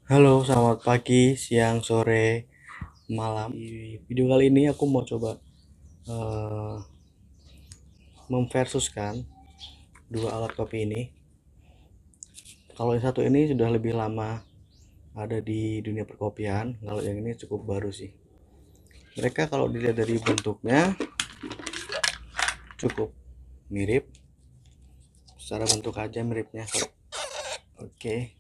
Halo, selamat pagi, siang, sore, malam. Di video kali ini aku mau coba eh, memversuskan dua alat kopi ini. Kalau yang satu ini sudah lebih lama ada di dunia perkopian, kalau yang ini cukup baru sih. Mereka kalau dilihat dari bentuknya cukup mirip, secara bentuk aja miripnya. Oke,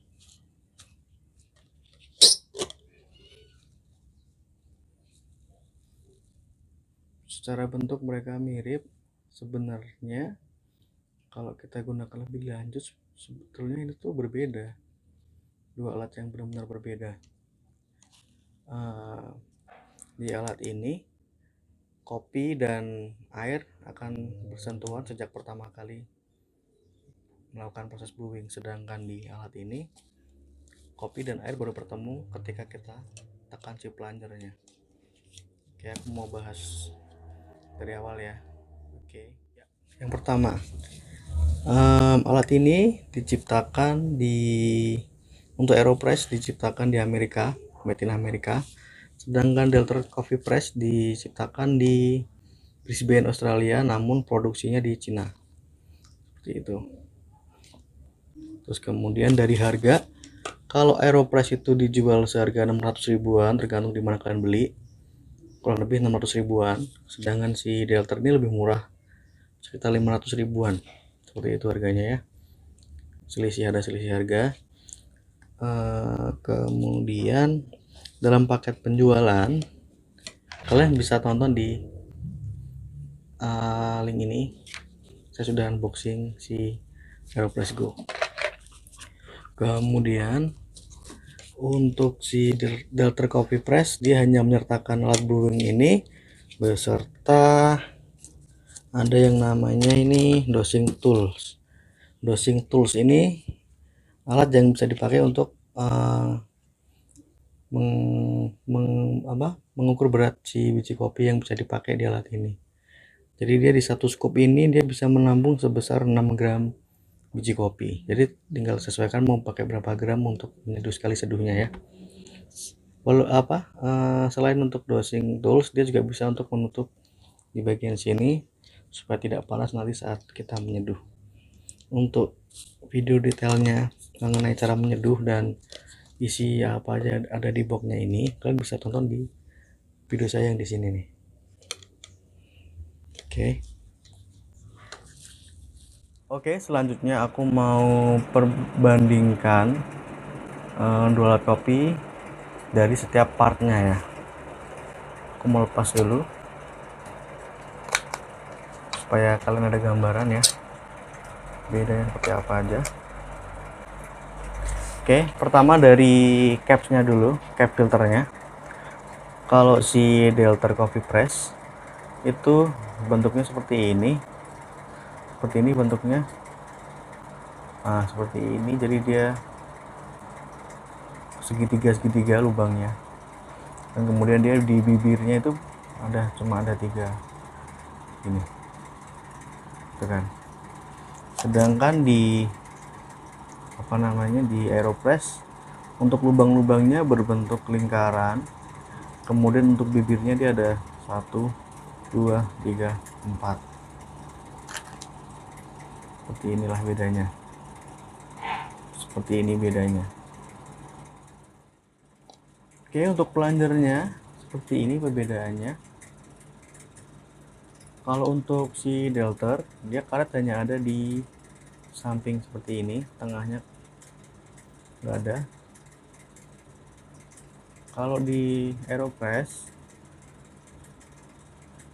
secara bentuk mereka mirip. Sebenarnya kalau kita gunakan lebih lanjut, sebetulnya ini tuh berbeda. Dua alat yang benar-benar berbeda. Eh, di alat ini kopi dan air akan bersentuhan sejak pertama kali melakukan proses brewing, sedangkan di alat ini kopi dan air baru bertemu ketika kita tekan si plungernya. Oke, aku mau bahas dari awal ya. Oke, yang pertama, alat ini diciptakan untuk Aeropress diciptakan di Amerika, made in Amerika, sedangkan Delta Coffee Press diciptakan di Brisbane, Australia, namun produksinya di Cina. Seperti itu. Terus kemudian dari harga, kalau Aeropress itu dijual seharga 600 ribuan tergantung di mana kalian beli, kurang lebih 600 ribuan, sedangkan si Delta ini lebih murah, sekitar 500 ribuan. Seperti itu harganya ya. Ada selisih harga. Kemudian dalam paket penjualan kalian bisa tonton di link ini. Saya sudah unboxing si Aeropress Go. Kemudian untuk si Delta Coffee Press dia hanya menyertakan alat brewing ini beserta ada yang namanya ini dosing tools ini alat yang bisa dipakai untuk mengukur berat si biji kopi yang bisa dipakai di alat ini. Jadi dia di satu scoop ini dia bisa menampung sebesar 6 gram biji kopi. Jadi tinggal sesuaikan mau pakai berapa gram untuk menyeduh sekali seduhnya ya. Selain untuk dosing tools, dia juga bisa untuk menutup di bagian sini supaya tidak panas nanti saat kita menyeduh. Untuk video detailnya mengenai cara menyeduh dan isi apa aja ada di boxnya ini, kalian bisa tonton di video saya yang di sini nih. Oke, selanjutnya aku mau perbandingkan dua alat kopi dari setiap partnya ya. Aku mau lepas dulu supaya kalian ada gambaran ya bedanya seperti apa aja. Oke, pertama dari capsnya dulu, cap filternya. Kalau si Delta Coffee Press itu bentuknya seperti ini bentuknya. Nah, seperti ini, jadi dia segitiga lubangnya, dan kemudian dia di bibirnya itu cuma ada 3 ini, itu kan. Sedangkan di di Aeropress untuk lubang-lubangnya berbentuk lingkaran, kemudian untuk bibirnya dia ada 1, 2, 3, 4. Seperti inilah bedanya. Seperti ini bedanya. Oke, untuk plungernya seperti ini perbedaannya. Kalau untuk si Delta, dia karet hanya ada di samping seperti ini, tengahnya nggak ada. Kalau di Aeropress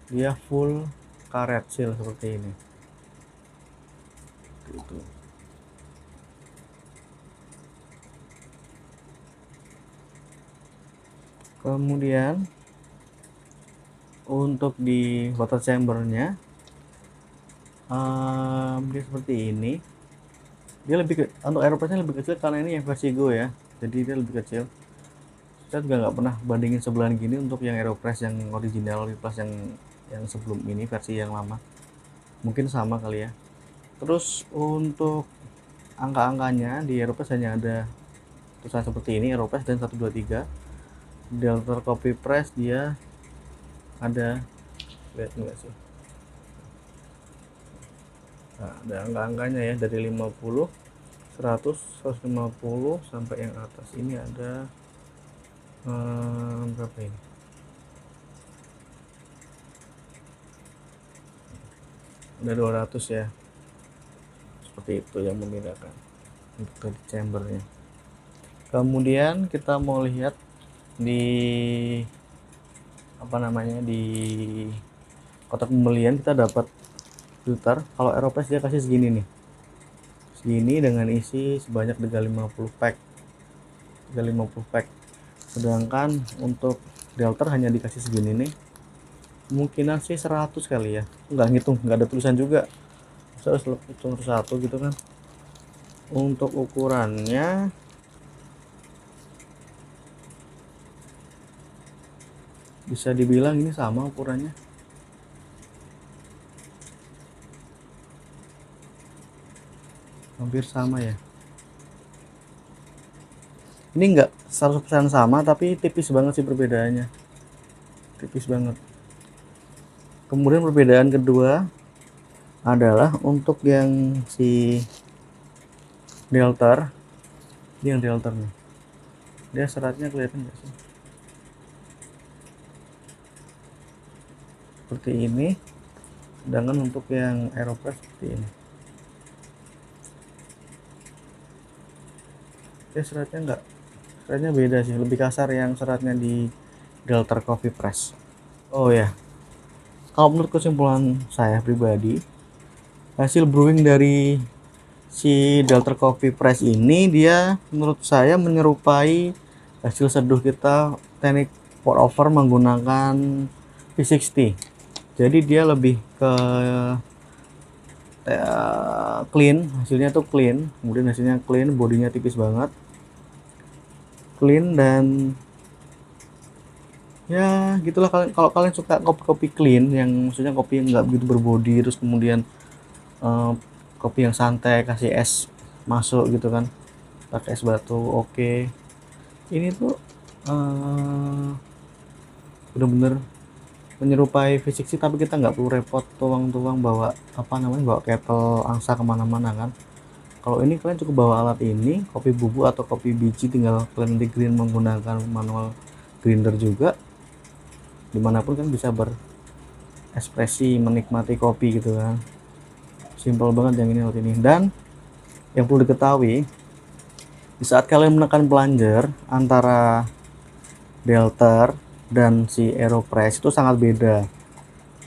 dia full karet seal seperti ini. Itu. Kemudian untuk di water chambernya dia seperti ini. Dia untuk Aeropressnya lebih kecil karena ini yang versi Go ya, jadi dia lebih kecil. Saya juga nggak pernah bandingin sebelahan gini untuk yang Aeropress yang original plus yang sebelum ini versi yang lama, mungkin sama kali ya. Terus untuk angka-angkanya di Aeropress hanya ada tulisan seperti ini, Aeropress dan 123. Delta copy press dia ada, lihat enggak sih, nah, ada angka-angkanya ya, dari 50, 100, 150 sampai yang atas ini ada berapa ini, ada 200 ya, seperti itu yang membedakan untuk chambernya. Kemudian kita mau lihat di apa namanya, di kotak pembelian kita dapat filter. Kalau Aeropress dia kasih segini nih, segini dengan isi sebanyak 350 pack, 350 pack. Sedangkan untuk Delta hanya dikasih segini nih, kemungkinan sih 100 kali ya, nggak ngitung, nggak ada tulisan juga, saya harus hitung satu gitu kan. Untuk ukurannya bisa dibilang ini sama ukurannya, hampir sama ya. Ini enggak 100% sama, tapi tipis banget sih perbedaannya, tipis banget. Kemudian perbedaan kedua adalah untuk yang si Delta, ini yang Delta nih, dia seratnya kelihatan nggak sih, seperti ini. Sedangkan untuk yang Aeropress seperti ini, dia seratnya enggak, seratnya beda sih, lebih kasar yang seratnya di Delta Coffee Press. Oh ya, kalau menurut kesimpulan saya pribadi, hasil brewing dari si Delta Coffee Press ini dia menurut saya menyerupai hasil seduh kita teknik pour over menggunakan V60. Jadi dia lebih ke clean, hasilnya tuh clean, kemudian hasilnya clean, bodinya tipis banget, clean, dan ya gitulah. Kalau kalian suka kopi-kopi clean, yang maksudnya kopi yang nggak begitu berbodi, terus kemudian kopi yang santai, kasih es masuk gitu kan, pakai es batu, oke. Ini tuh bener-bener menyerupai V60, tapi kita nggak perlu repot tuang-tuang bawa apa namanya, bawa kettle angsa kemana-mana kan. Kalau ini kalian cukup bawa alat ini, kopi bubuk atau kopi biji, tinggal kalian di green menggunakan manual grinder juga, dimanapun kan bisa berekspresi menikmati kopi gitu kan. Simpel banget yang ini alat ini. Dan yang perlu diketahui, di saat kalian menekan plunger antara Delta dan si Aeropress itu sangat beda.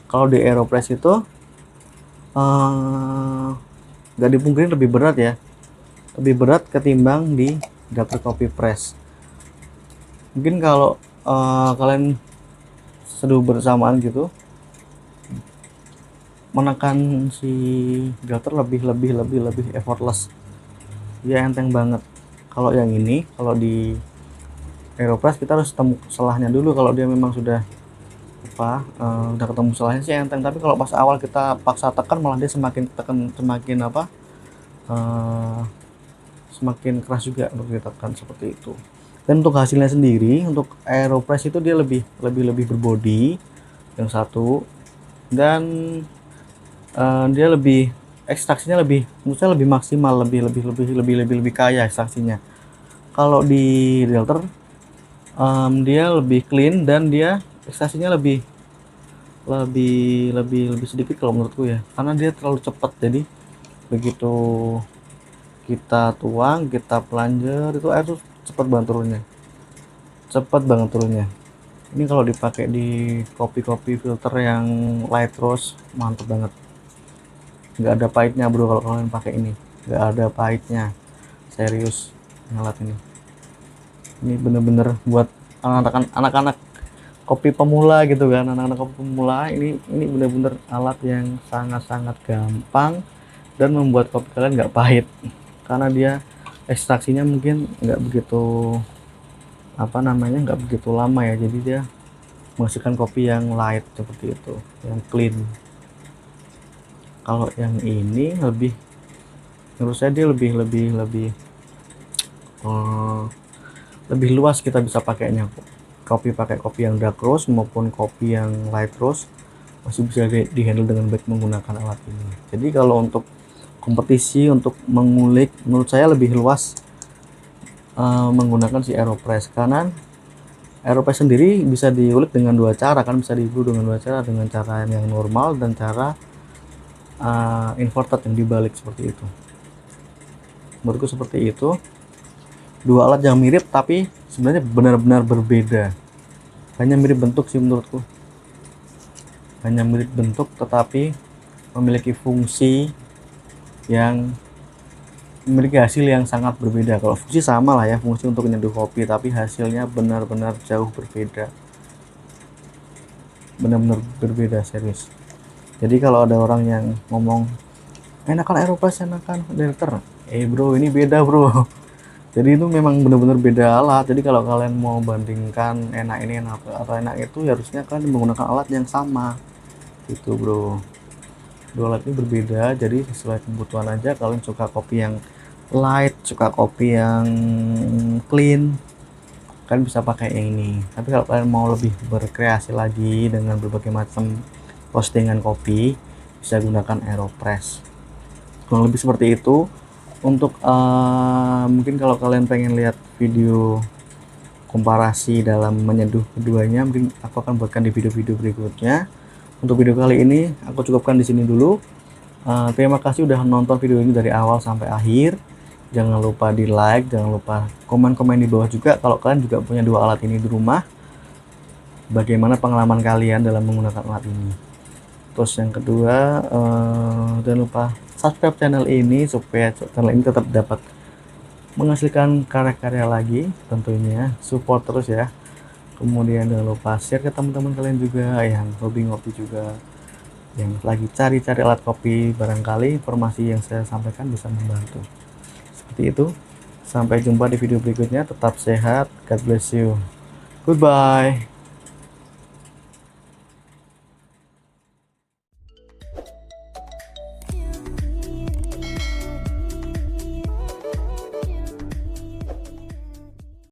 Kalau di Aeropress itu nggak dipungkiri lebih berat ya, lebih berat ketimbang di Delta Coffee Press. Mungkin kalau kalian seduh bersamaan gitu, menekan si Delta lebih effortless, dia enteng banget. Kalau yang ini, kalau di Aeropress kita harus temu selahnya dulu. Kalau dia memang sudah udah ketemu selahnya sih enteng, tapi kalau pas awal kita paksa tekan malah dia semakin tekan semakin semakin keras juga untuk ditekan, seperti itu. Dan untuk hasilnya sendiri, untuk Aeropress itu dia lebih berbodi yang satu, dan dia lebih ekstraksinya menurut saya lebih maksimal, lebih kaya ekstraksinya. Kalau di Delta dia lebih clean dan dia ekstraksinya lebih sedikit kalau menurutku ya, karena dia terlalu cepat. Jadi begitu kita tuang, kita plunger, itu air tuh cepat banget turunnya, Ini kalau dipakai di kopi-kopi filter yang light roast, mantep banget. Nggak ada pahitnya bro kalau kalian pakai ini, nggak ada pahitnya, serius alat ini. Ini bener-bener buat anak-anak kopi pemula gitu kan, anak-anak kopi pemula. Ini bener-bener alat yang sangat-sangat gampang dan membuat kopi kalian nggak pahit, karena dia ekstraksinya mungkin nggak begitu nggak begitu lama ya, jadi dia menghasilkan kopi yang light seperti itu, yang clean. Kalau yang ini menurut saya dia lebih lebih luas kita bisa pakainya. Kopi pakai kopi yang dark roast maupun kopi yang light roast masih bisa di handle dengan baik menggunakan alat ini. Jadi kalau untuk kompetisi, untuk mengulik, menurut saya lebih luas menggunakan si AeroPress, karena AeroPress sendiri bisa diulik dengan dua cara kan, bisa di-brew dengan dua cara, dengan cara yang normal dan cara inverted yang dibalik seperti itu. Menurutku seperti itu, dua alat yang mirip tapi sebenarnya benar-benar berbeda. Hanya mirip bentuk sih menurutku, hanya mirip bentuk tetapi memiliki fungsi yang memiliki hasil yang sangat berbeda. Kalau fungsi sama lah ya, fungsi untuk menyeduh kopi, tapi hasilnya benar-benar jauh berbeda, benar-benar berbeda, serius. Jadi kalau ada orang yang ngomong enakan AeroPress, enakan Delter, bro, ini beda bro. Jadi itu memang benar-benar beda alat. Jadi kalau kalian mau bandingkan enak ini enak atau enak itu, harusnya kalian menggunakan alat yang sama itu bro. Dua alat ini berbeda, jadi sesuai kebutuhan aja. Kalian suka kopi yang light, suka kopi yang clean, kalian bisa pakai yang ini. Tapi kalau kalian mau lebih berkreasi lagi dengan berbagai macam roastingan kopi, bisa gunakan AeroPress. Kurang lebih seperti itu. Untuk mungkin kalau kalian pengen lihat video komparasi dalam menyeduh keduanya, mungkin aku akan buatkan di video-video berikutnya. Untuk video kali ini aku cukupkan di sini dulu. Terima kasih udah nonton video ini dari awal sampai akhir. Jangan lupa di like, jangan lupa komen-komen di bawah juga kalau kalian juga punya dua alat ini di rumah. Bagaimana pengalaman kalian dalam menggunakan alat ini. Terus yang kedua, jangan lupa subscribe channel ini supaya channel ini tetap dapat menghasilkan karya-karya lagi, tentunya support terus ya. Kemudian jangan lupa share ke teman-teman kalian juga yang hobi ngopi juga, yang lagi cari-cari alat kopi, barangkali informasi yang saya sampaikan bisa membantu. Seperti itu, sampai jumpa di video berikutnya. Tetap sehat, God bless you, goodbye.